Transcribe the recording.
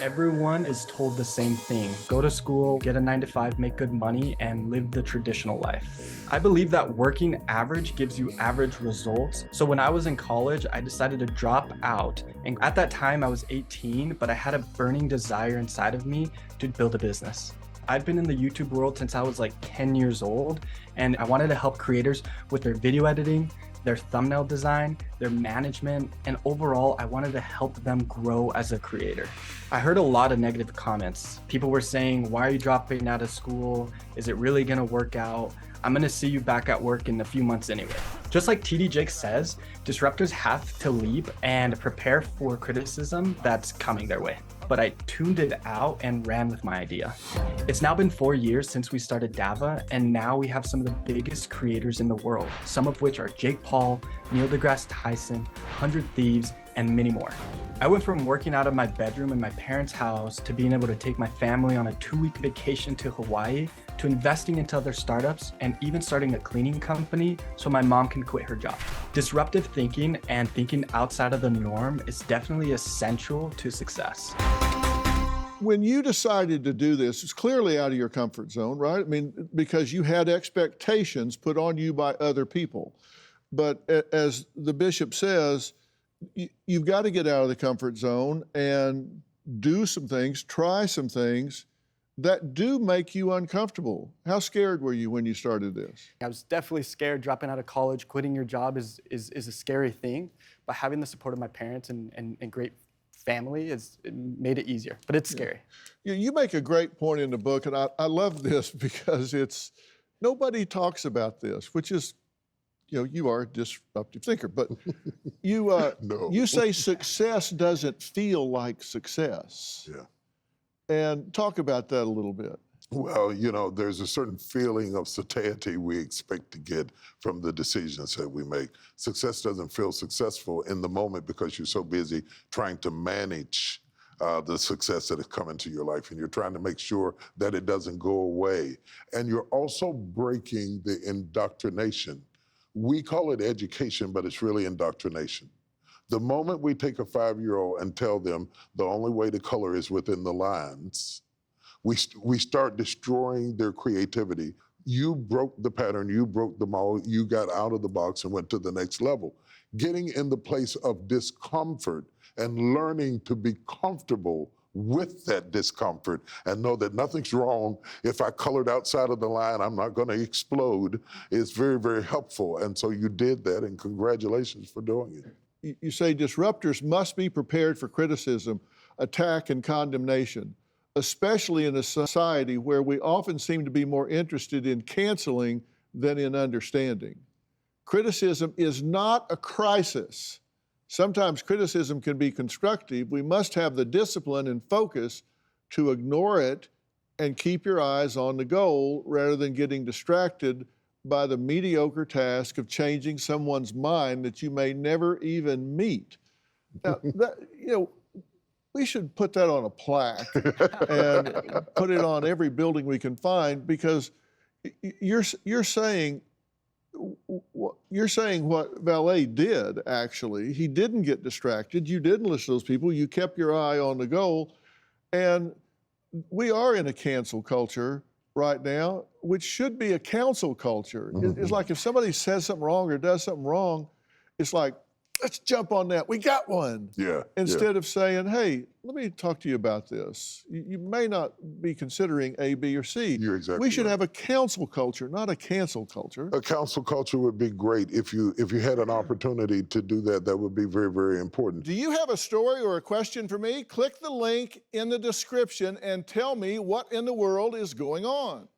Everyone is told the same thing. Go to school, get a 9 to 5, make good money, and live the traditional life. I believe that working average gives you average results. So when I was in college, I decided to drop out. And at that time, I was 18, but I had a burning desire inside of me to build a business. I've been in the YouTube world since I was like 10 years old, and I wanted to help creators with their video editing, their thumbnail design, their management, and overall, I wanted to help them grow as a creator. I heard a lot of negative comments. People were saying, why are you dropping out of school? Is it really gonna work out? I'm gonna see you back at work in a few months anyway. Just like TD Jake says, disruptors have to leap and prepare for criticism that's coming their way. But I tuned it out and ran with my idea. It's now been 4 years since we started Dava, and now we have some of the biggest creators in the world, some of which are Jake Paul, Neil deGrasse Tyson, 100 Thieves, and many more. I went from working out of my bedroom in my parents' house to being able to take my family on a 2-week vacation to Hawaii, to investing into other startups, and even starting a cleaning company so my mom can quit her job. Disruptive thinking and thinking outside of the norm is definitely essential to success. When you decided to do this, it's clearly out of your comfort zone, right? I mean, because you had expectations put on you by other people. But as the bishop says, you've got to get out of the comfort zone and do some things, try some things that do make you uncomfortable. How scared were you when you started this? I was definitely scared. Dropping out of college, quitting your job is a scary thing, but having the support of my parents and great family it made it easier, but it's scary. Yeah. You make a great point in the book, and I love this because nobody talks about this, which is, you are a disruptive thinker, but you No. you say success doesn't feel like success. Yeah. And talk about that a little bit. Well, there's a certain feeling of satiety we expect to get from the decisions that we make. Success doesn't feel successful in the moment because you're so busy trying to manage the success that has come into your life, and you're trying to make sure that it doesn't go away. And you're also breaking the indoctrination. We call it education, but it's really indoctrination. The moment we take a 5-year-old and tell them the only way to color is within the lines, we start destroying their creativity. You broke the pattern, you broke the mold, you got out of the box and went to the next level. Getting in the place of discomfort and learning to be comfortable with that discomfort and know that nothing's wrong. If I colored outside of the line, I'm not gonna explode. It's very, very helpful. And so you did that, and congratulations for doing it. You say disruptors must be prepared for criticism, attack, and condemnation, especially in a society where we often seem to be more interested in canceling than in understanding. Criticism is not a crisis. Sometimes criticism can be constructive. We must have the discipline and focus to ignore it and keep your eyes on the goal rather than getting distracted by the mediocre task of changing someone's mind that you may never even meet. Now, we should put that on a plaque and put it on every building we can find, because you're saying what Vale did, actually. He didn't get distracted. You didn't listen to those people. You kept your eye on the goal. And we are in a cancel culture right now, which should be a counsel culture. It's like if somebody says something wrong or does something wrong, it's like, let's jump on that. We got one. Yeah. Instead of saying, hey, let me talk to you about this. You may not be considering A, B, or C. You're exactly We should right. have a counsel culture, not a cancel culture. A council culture would be great. If you had an opportunity to do that, that would be very, very important. Do you have a story or a question for me? Click the link in the description and tell me what in the world is going on.